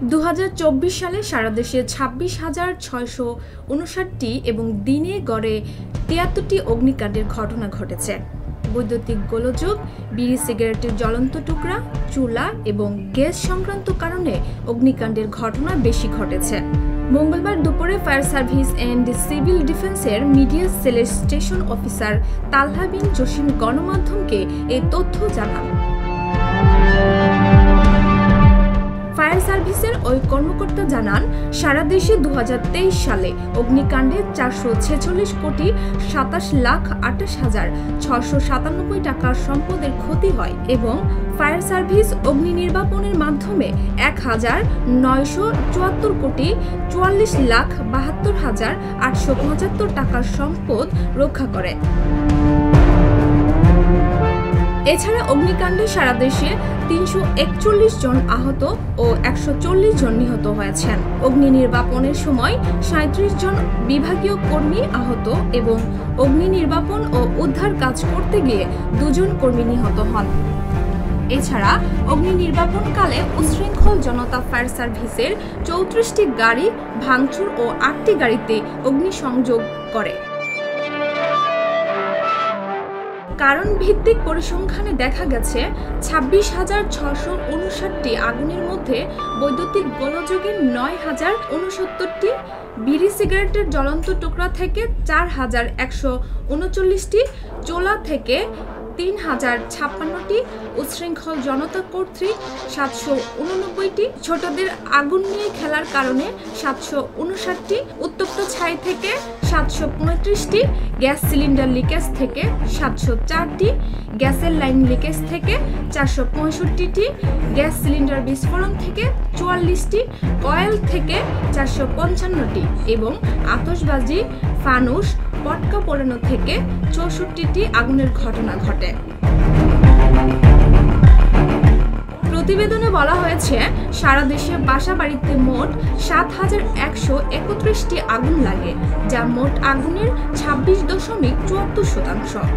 2024 সালে সারা দেশে 26,659টি এবং দিনে গড়ে 73টি অগ্নিকাণ্ডের ঘটনা ঘটেছে। বৈদ্যুতিক গোলযোগ, বিড়ি সিগারেটের জ্বলন্ত টুকরা, চুলা এবং গ্যাস সংক্রান্ত কারণে অগ্নিকাণ্ডের ঘটনা বেশি ঘটেছে। মঙ্গলবার দুপুরে ফায়ার সার্ভিস অ্যান্ড সিভিল ডিফেন্সের মিডিয়া সেলের স্টেশন অফিসার তালহা বিন জসিম গণমাধ্যমকে এই তথ্য জানান। ফায়ার সার্ভিসের ওই কর্মকর্তা জানান, সারা দেশে 2023 সালে অগ্নিকাণ্ডে 446,27,28,697 টাকার সম্পদের ক্ষতি হয় এবং ফায়ার সার্ভিস অগ্নি নির্বাপনের মাধ্যমে 1,974,44,72,875 টাকার সম্পদ রক্ষা করে। এছাড়া অগ্নিকাণ্ডে সারা দেশে 341 জন আহত ও 140 জন নিহত হয়েছেন। অগ্নি নির্বাপনের সময় 37 জন বিভাগীয় কর্মী আহত এবং অগ্নি নির্বাপন ও উদ্ধার কাজ করতে গিয়ে 2 জন কর্মী নিহত হন। এছাড়া অগ্নি নির্বাপনকালে উচ্ছৃঙ্খল জনতা ফায়ার সার্ভিসের 34টি গাড়ি ভাঙচুর ও 8টি গাড়িতে অগ্নিসংযোগ করে। কারণ ভিত্তিক পরিসংখ্যানে দেখা গেছে 26,659টি আগুনের মধ্যে বৈদ্যুতিক গোলযোগের 9,069টি, বিড়ি সিগারেটের জ্বলন্ত টুকরা থেকে 4,139টি, চোলা থেকে 3,056টি, উচ্ছৃঙ্খল জনতা কর্তৃক 789টি, ছোটদের আগুন নিয়ে খেলার কারণে 759টি, উত্তপ্ত ছাই থেকে 735টি, গ্যাস সিলিন্ডার লিকেজ থেকে 704টি, গ্যাসের লাইন লিকেজ থেকে 465টি, গ্যাস সিলিন্ডার বিস্ফোরণ থেকে 44টি, কয়েল থেকে 455টি এবং আতশবাজি, ফানুস, পটকা পোড়ানো থেকে 64টি আগুনের ঘটনা ঘটে। প্রতিবেদনে বলা হয়েছে, সারা দেশে বাসাবাড়িতে মোট 7,131টি আগুন লাগে, যা মোট আগুনের 26.74%।